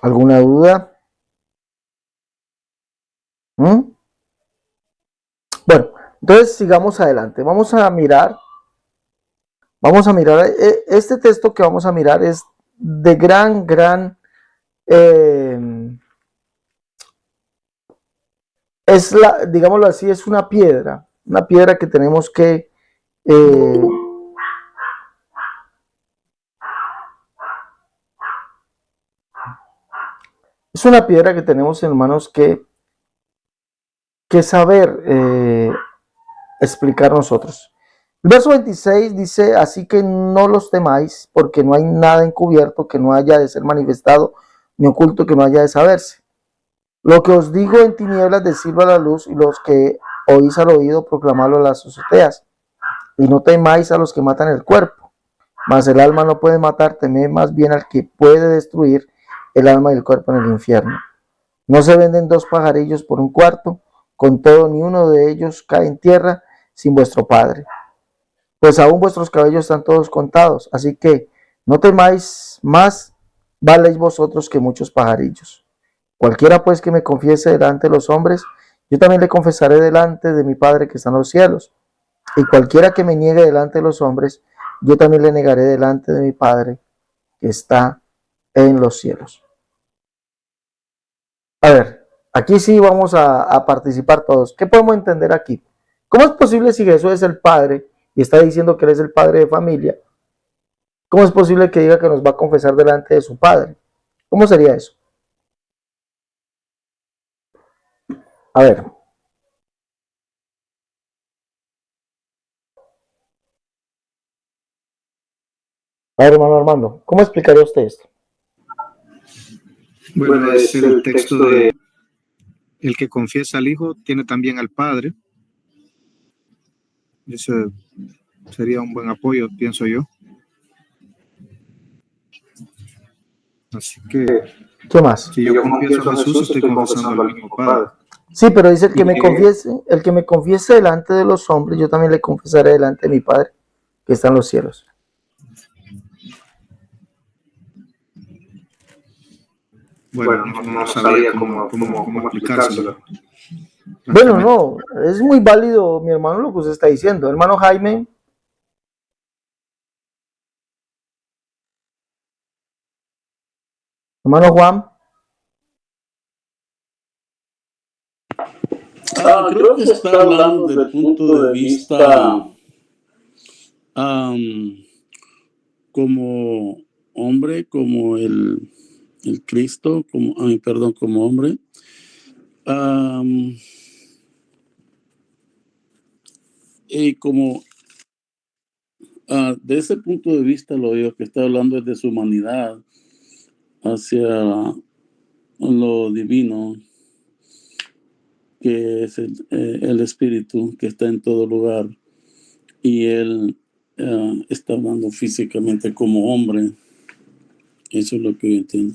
¿Alguna duda? Bueno, entonces sigamos adelante. Vamos a mirar, este texto que vamos a mirar es de gran, digámoslo así, es una piedra que tenemos que es una piedra que tenemos, hermanos, que saber explicar nosotros. El verso 26 dice, así que no los temáis, porque no hay nada encubierto que no haya de ser manifestado, ni oculto que no haya de saberse. Lo que os digo en tinieblas, decidlo a la luz, y los que oís al oído, proclamadlo a las azoteas. Y no temáis a los que matan el cuerpo, mas el alma no puede matar, temed más bien al que puede destruir el alma y el cuerpo en el infierno. No se venden 2 pajarillos por un cuarto, con todo ni uno de ellos cae en tierra sin vuestro Padre. Pues aún vuestros cabellos están todos contados, así que no temáis, más valéis vosotros que muchos pajarillos. Cualquiera pues que me confiese delante de los hombres, yo también le confesaré delante de mi Padre que está en los cielos. Y cualquiera que me niegue delante de los hombres, yo también le negaré delante de mi Padre que está en los cielos. A ver, aquí sí vamos a participar todos. ¿Qué podemos entender aquí? ¿Cómo es posible si Jesús es el Padre y está diciendo que Él es el Padre de familia? ¿Cómo es posible que diga que nos va a confesar delante de su Padre? ¿Cómo sería eso? A ver. A ver, hermano Armando, ¿cómo explicaría usted esto? Bueno, es el texto de el que confiesa al Hijo tiene también al Padre. Ese sería un buen apoyo, pienso yo. Así que, ¿qué más? Si yo confieso a Jesús, estoy confesando al mismo Padre. Sí, pero dice el que me confiese delante de los hombres, yo también le confesaré delante de mi Padre que está en los cielos. Bueno, no sabía cómo explicárselo. Bueno, no, es muy válido, mi hermano, lo que usted está diciendo. Hermano Jaime. Hermano Juan. Creo que está hablando desde el punto de vista como hombre, como el Cristo, como hombre. Y como de ese punto de vista lo veo que está hablando es de su humanidad hacia lo divino, que es el espíritu que está en todo lugar, y él está hablando físicamente como hombre. Eso es lo que yo entiendo.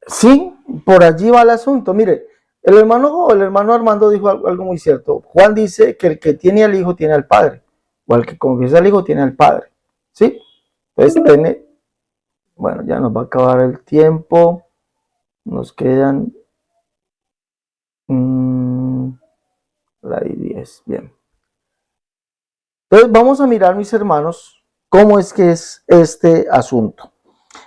Sí, por allí va el asunto. Mire, el hermano Armando dijo algo muy cierto. Juan dice que el que tiene al Hijo tiene al Padre, o el que confiesa al Hijo tiene al Padre. ¿Sí? Entonces bueno, ya nos va a acabar el tiempo. Nos quedan la 10. Bien. Entonces vamos a mirar, mis hermanos, cómo es que es este asunto.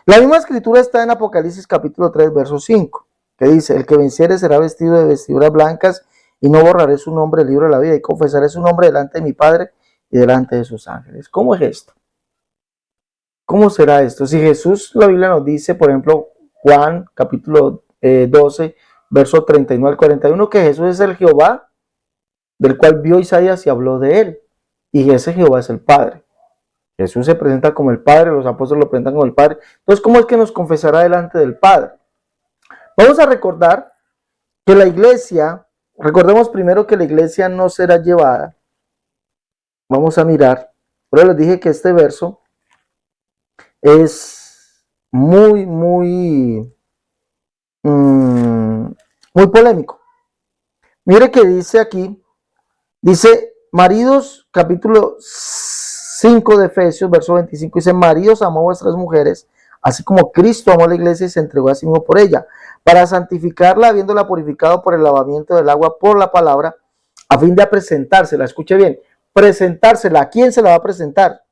La misma escritura está en Apocalipsis capítulo 3, verso 5, que dice: el que venciere será vestido de vestiduras blancas, y no borraré su nombre del libro de la vida, y confesaré su nombre delante de mi Padre y delante de sus ángeles. ¿Cómo es esto? ¿Cómo será esto? Si Jesús, la Biblia nos dice, por ejemplo, Juan capítulo 12, verso 39 al 41, que Jesús es el Jehová, del cual vio Isaías y habló de él, y ese Jehová es el Padre. Jesús se presenta como el Padre, los apóstoles lo presentan como el Padre. Entonces, ¿cómo es que nos confesará delante del Padre? Vamos a recordar que la iglesia, recordemos primero que la iglesia no será llevada. Vamos a mirar. Pero les dije que este verso es muy polémico. Mire que dice aquí, dice maridos, capítulo 5 de Efesios, verso 25, dice: maridos, amad a vuestras mujeres, así como Cristo amó a la iglesia y se entregó a sí mismo por ella, para santificarla, habiéndola purificado por el lavamiento del agua por la palabra, a fin de presentársela. Escuche bien, presentársela. ¿A quién se la va a presentar?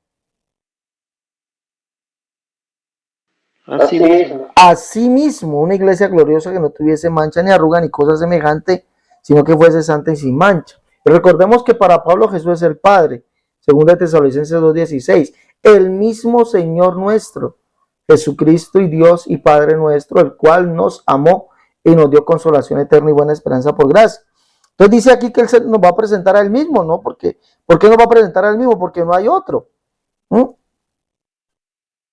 Así mismo, una iglesia gloriosa, que no tuviese mancha ni arruga ni cosa semejante, sino que fuese santa y sin mancha. Y recordemos que para Pablo Jesús es el Padre, según de Tesalonicenses 2:16, el mismo Señor nuestro, Jesucristo, y Dios y Padre nuestro, el cual nos amó y nos dio consolación eterna y buena esperanza por gracia. Entonces dice aquí que Él nos va a presentar a Él mismo, ¿no? ¿Por qué nos va a presentar a Él mismo? Porque no hay otro. No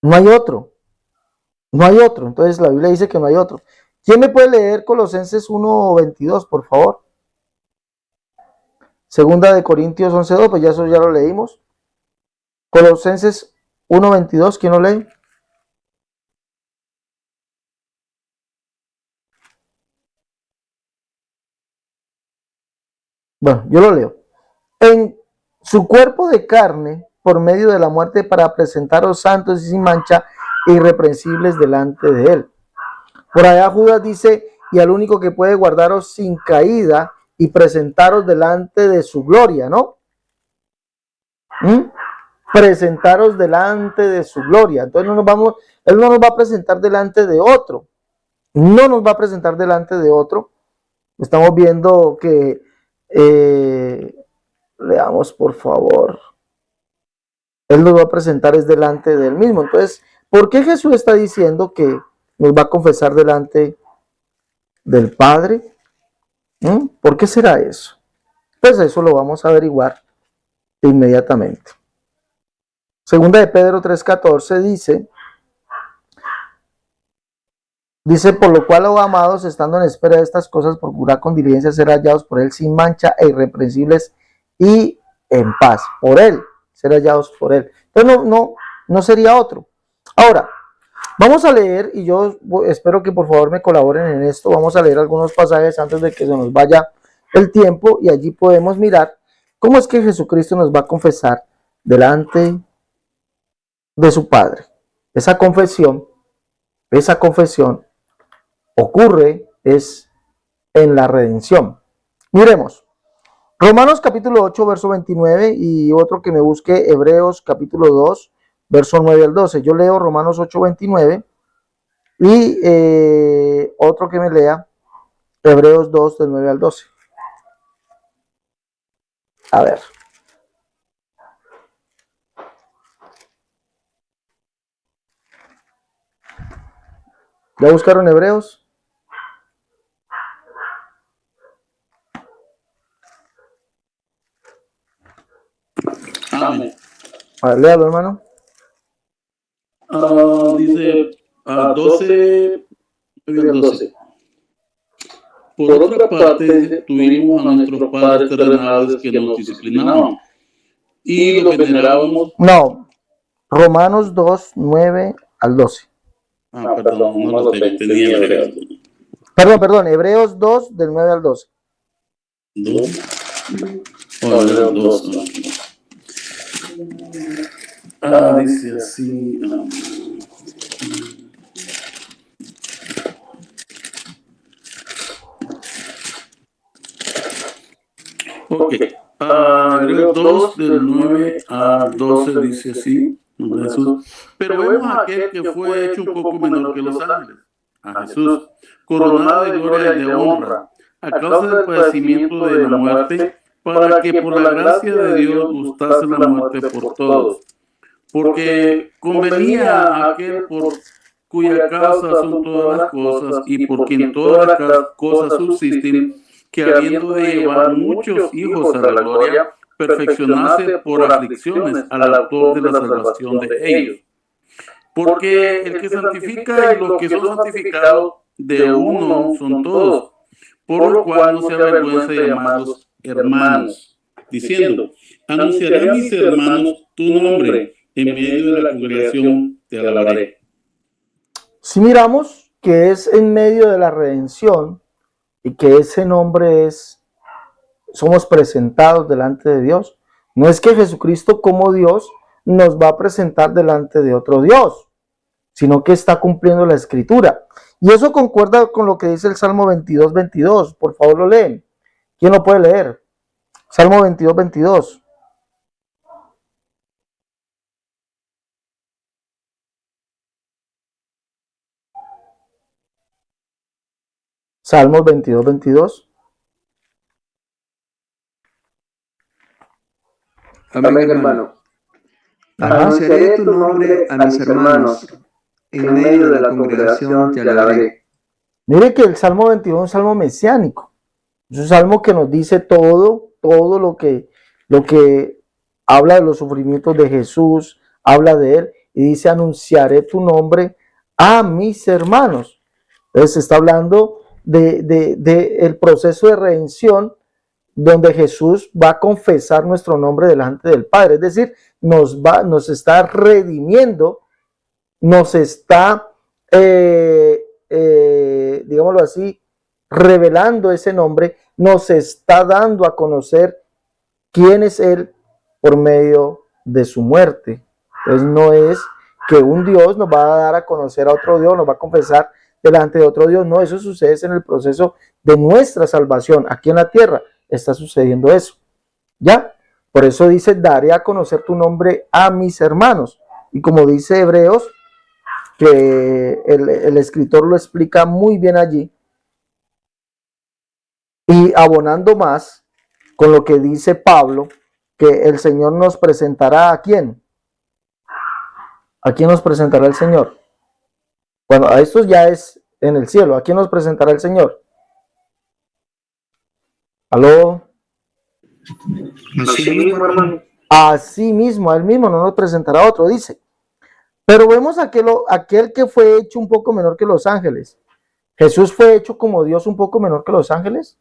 hay otro. No hay otro. Entonces la Biblia dice que no hay otro. ¿Quién me puede leer Colosenses 1:22, por favor? Segunda de Corintios 11:2, pues ya eso ya lo leímos. Colosenses 1:22, ¿quién lo lee? Bueno, yo lo leo. En su cuerpo de carne, por medio de la muerte, para presentaros santos y sin mancha, irreprensibles delante de Él. Por allá Judas dice: y al único que puede guardaros sin caída y presentaros delante de su gloria, ¿no? Presentaros delante de su gloria. Entonces Él no nos va a presentar delante de otro. No nos va a presentar delante de otro. Estamos viendo que, leamos por favor. Él nos va a presentar es delante de Él mismo. Entonces, ¿por qué Jesús está diciendo que nos va a confesar delante del Padre? ¿Por qué será eso? Pues eso lo vamos a averiguar inmediatamente. Segunda de Pedro 3:14 dice: por lo cual, oh amados, estando en espera de estas cosas, procurad con diligencia ser hallados por Él sin mancha e irreprensibles y en paz. Por Él, ser hallados por Él. Entonces no sería otro. Ahora, vamos a leer, y yo espero que por favor me colaboren en esto. Vamos a leer algunos pasajes antes de que se nos vaya el tiempo, y allí podemos mirar cómo es que Jesucristo nos va a confesar delante de su Padre. Esa confesión ocurre es en la redención. Miremos Romanos capítulo 8, verso 29, y otro que me busque Hebreos capítulo 2, verso 9 al 12. Yo leo Romanos 8, 29, y otro que me lea Hebreos 2, del 9 al 12. A ver. ¿Ya buscaron Hebreos? Amén. A ver, léalo, hermano. Dice 12, 12. Por otra parte, dice, tuvimos a nuestros padres terrenales que nos disciplinaban y los venerábamos. No, Romanos 2, 9 al 12. Perdón, no lo tengo, tenía Hebreos. Perdón, Hebreos 2, del 9 al 12. Hebreos 2. Dice así. Ok. Hebreos 2, del 9 al 12 dice así. Jesús. Pero vemos a aquel que fue hecho un poco menor que los ángeles, a Jesús, coronado de gloria y de honra, a causa del padecimiento de la muerte, para que por la gracia de Dios gustase la muerte por todos. Porque convenía a aquel por cuya causa son todas las cosas y por quien todas las cosas subsisten, que habiendo de llevar muchos hijos a la gloria, perfeccionase por aflicciones al autor de la salvación de ellos. Porque el que santifica y los que son santificados de uno son todos, por lo cual no se avergüenza de llamarlos hermanos, diciendo, anunciaré a mis hermanos tu nombre, en medio de la congregación te alabaré. Si miramos que es en medio de la redención y que ese nombre somos presentados delante de Dios, no es que Jesucristo como Dios nos va a presentar delante de otro Dios, sino que está cumpliendo la Escritura. Y eso concuerda con lo que dice el Salmo 22, 22. Por favor, lo leen. ¿Quién lo puede leer? Salmo 22, 22. Salmos 22, 22. Amén, hermano. Anunciaré tu nombre a mis hermanos. En medio de la congregación te alabaré. Mire que el Salmo 22 es un salmo mesiánico. Es un salmo que nos dice todo lo que habla de los sufrimientos de Jesús, habla de él y dice, anunciaré tu nombre a mis hermanos. Entonces está hablando de el proceso de redención donde Jesús va a confesar nuestro nombre delante del Padre. Es decir, nos está redimiendo, nos está, digámoslo así, revelando ese nombre, nos está dando a conocer quién es Él por medio de su muerte. Entonces no es que un Dios nos va a dar a conocer a otro Dios, nos va a confesar delante de otro Dios. No, eso sucede en el proceso de nuestra salvación. Aquí en la tierra está sucediendo eso. ¿Ya? Por eso dice, daré a conocer tu nombre a mis hermanos. Y como dice Hebreos, que el escritor lo explica muy bien allí, y abonando más con lo que dice Pablo, que el Señor nos presentará ¿a quién? ¿A quién nos presentará el Señor? Bueno, a esto ya es en el cielo. ¿A quién nos presentará el Señor? ¿Aló? Así mismo, hermano. Así mismo, a Él mismo no nos presentará otro, dice. Pero vemos aquel que fue hecho un poco menor que los ángeles. ¿Jesús fue hecho como Dios un poco menor que los ángeles?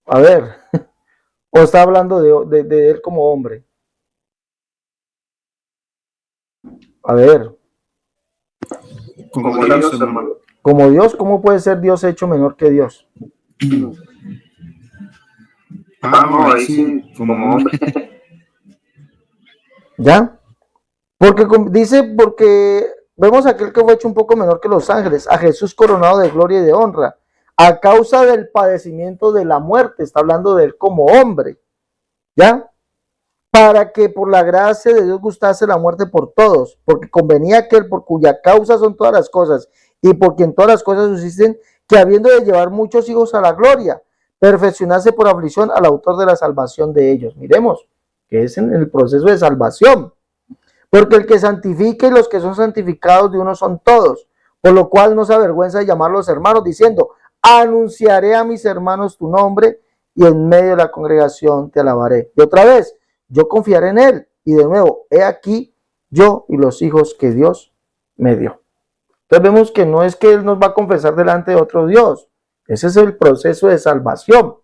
A ver, o está hablando de Él como hombre. A ver. Como Dios, hermano. Como Dios, ¿cómo puede ser Dios hecho menor que Dios? No, ahí sí, como hombre. ¿Ya? Porque vemos a aquel que fue hecho un poco menor que los ángeles, a Jesús coronado de gloria y de honra, a causa del padecimiento de la muerte, está hablando de Él como hombre, ¿ya? Para que por la gracia de Dios gustase la muerte por todos, porque convenía aquel por cuya causa son todas las cosas, y por quien todas las cosas subsisten, que habiendo de llevar muchos hijos a la gloria, perfeccionase por aflicción al autor de la salvación de ellos. Miremos que es en el proceso de salvación. Porque el que santifica y los que son santificados de uno son todos, por lo cual no se avergüenza de llamarlos hermanos, diciendo, anunciaré a mis hermanos tu nombre y en medio de la congregación te alabaré. Y otra vez, yo confiaré en él. Y de nuevo, he aquí yo y los hijos que Dios me dio. Entonces vemos que no es que él nos va a confesar delante de otro Dios. Ese es el proceso de salvación,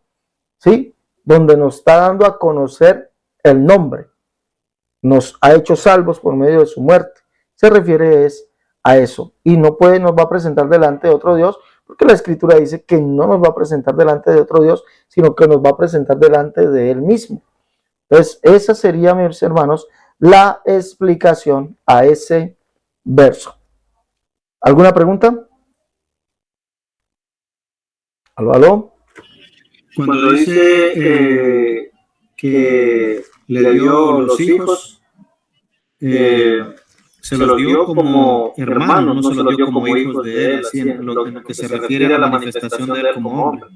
¿sí? Donde nos está dando a conocer el nombre. Nos ha hecho salvos por medio de su muerte. Se refiere a eso. Y no nos va a presentar delante de otro Dios, porque la Escritura dice que no nos va a presentar delante de otro Dios, sino que nos va a presentar delante de él mismo. Entonces, esa sería, mis hermanos, la explicación a ese verso. ¿Alguna pregunta? ¿Aló, aló? Cuando dice que le dio los hijos, se los dio como hermanos, no se los dio como hijos de él, así en lo que se refiere a la manifestación de él como hombre.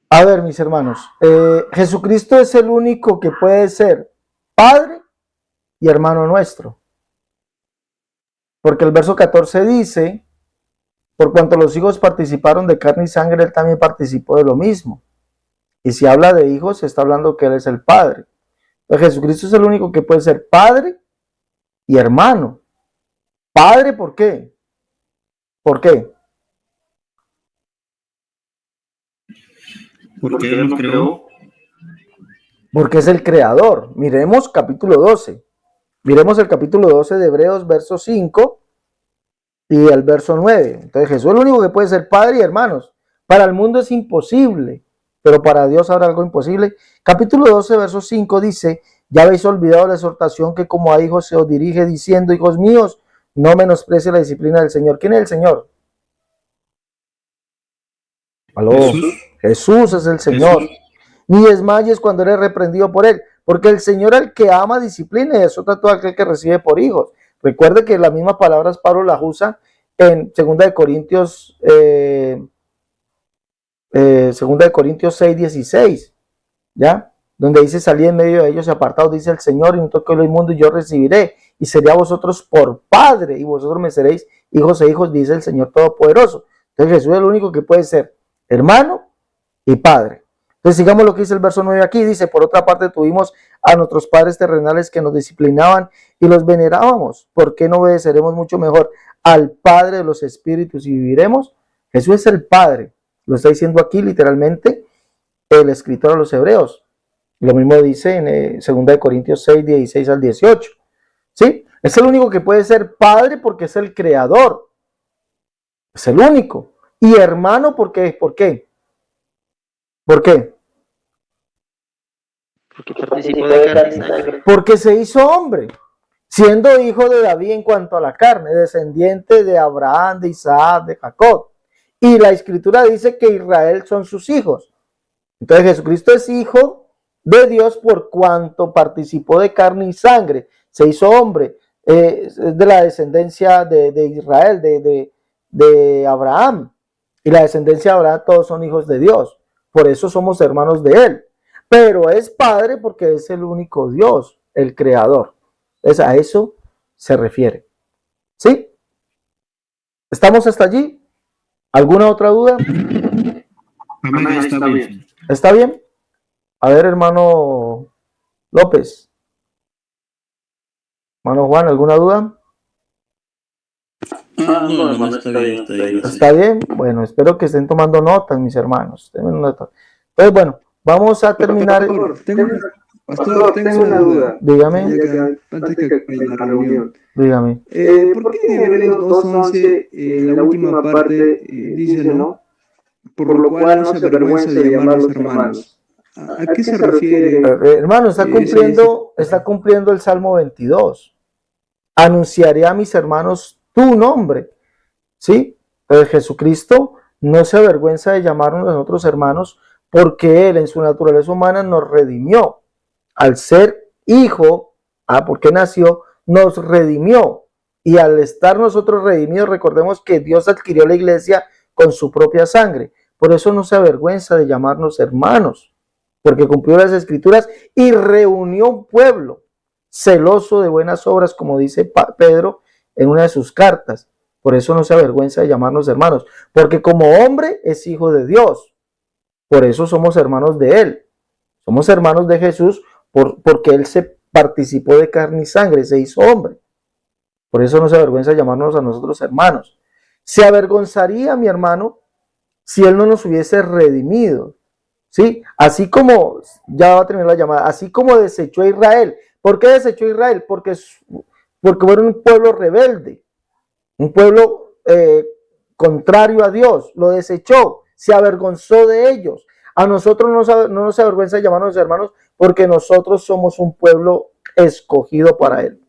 A ver, mis hermanos, Jesucristo es el único que puede ser Padre y hermano nuestro. Porque el verso 14 dice, por cuanto los hijos participaron de carne y sangre, él también participó de lo mismo. Y si habla de hijos, se está hablando que él es el Padre. Entonces, Jesucristo es el único que puede ser Padre y hermano. Padre, ¿por qué? ¿Por qué? Porque él nos creó. Porque es el creador. Miremos capítulo 12. Miremos el capítulo 12 de Hebreos, verso 5 y el verso 9. Entonces Jesús es el único que puede ser Padre y hermanos. Para el mundo es imposible, pero para Dios habrá algo imposible. Capítulo 12, verso 5 dice, ya habéis olvidado la exhortación que como a hijos se os dirige diciendo, hijos míos, no menosprecie la disciplina del Señor. ¿Quién es el Señor? ¿Aló? Jesús es el Señor. Jesús. Ni desmayes cuando eres reprendido por él, porque el Señor al que ama disciplina y azota todo aquel que recibe por hijos. Recuerde que las mismas palabras Pablo las usa en 2 Corintios 6:16, ¿ya? Donde dice, salí en medio de ellos y apartados, dice el Señor, y no toqué lo inmundo y yo recibiré, y seré a vosotros por Padre, y vosotros me seréis hijos e hijos, dice el Señor Todopoderoso. Entonces Jesús es el único que puede ser hermano y Padre. Entonces sigamos lo que dice el verso 9 aquí, dice, por otra parte tuvimos a nuestros padres terrenales que nos disciplinaban y los venerábamos. ¿Por qué no obedeceremos mucho mejor al Padre de los Espíritus y viviremos? Jesús es el Padre, lo está diciendo aquí literalmente el escritor a los Hebreos. Lo mismo dice en 2 Corintios 6:16 al 18. ¿Sí? Es el único que puede ser Padre porque es el Creador. Es el único. Y hermano, ¿por qué? ¿Por qué? ¿Por qué? Porque participó de carne y sangre. Porque se hizo hombre, siendo hijo de David en cuanto a la carne, descendiente de Abraham, de Isaac, de Jacob. Y la Escritura dice que Israel son sus hijos. Entonces Jesucristo es hijo de Dios por cuanto participó de carne y sangre. Se hizo hombre, es de la descendencia de Israel, de Abraham. Y la descendencia de Abraham, todos son hijos de Dios. Por eso somos hermanos de él. Pero es Padre porque es el único Dios, el Creador. Entonces a eso se refiere. ¿Sí? ¿Estamos hasta allí? ¿Alguna otra duda? Amén, está bien. ¿Está bien? A ver, hermano López. Hermano Juan, ¿alguna duda? No, hermano, está bien, está bien. ¿Está bien? Bueno, espero que estén tomando notas, mis hermanos. Entonces, bueno, vamos a terminar. Pastor, tengo una duda. Dígame. Antes que acabe la reunión. Dígame. ¿Por qué en Hebreos 2:11, la última parte, dice, ¿no? Por lo cual no se avergüenza de llamarlos hermanos? ¿A qué se refiere? Hermano, está cumpliendo el Salmo 22. Anunciaré a mis hermanos tu nombre. ¿Sí? Entonces Jesucristo no se avergüenza de llamarnos a nosotros hermanos porque Él en su naturaleza humana nos redimió. Al ser hijo, porque nació, nos redimió. Y al estar nosotros redimidos, recordemos que Dios adquirió la iglesia con su propia sangre. Por eso no se avergüenza de llamarnos hermanos, porque cumplió las escrituras y reunió un pueblo. celoso de buenas obras, como dice Pedro en una de sus cartas. Por eso no se avergüenza de llamarnos hermanos, porque como hombre es hijo de Dios. Por eso somos hermanos de Él. Somos hermanos de Jesús porque Él se participó de carne y sangre, se hizo hombre. Por eso no se avergüenza de llamarnos a nosotros hermanos. Se avergonzaría, mi hermano, si Él no nos hubiese redimido. ¿Sí? Así como, ya va a terminar la llamada, así como desechó a Israel. ¿Por qué desechó a Israel? Porque fueron un pueblo rebelde, un pueblo contrario a Dios, lo desechó, se avergonzó de ellos. A nosotros no nos avergüenza de llamarnos hermanos porque nosotros somos un pueblo escogido para Él.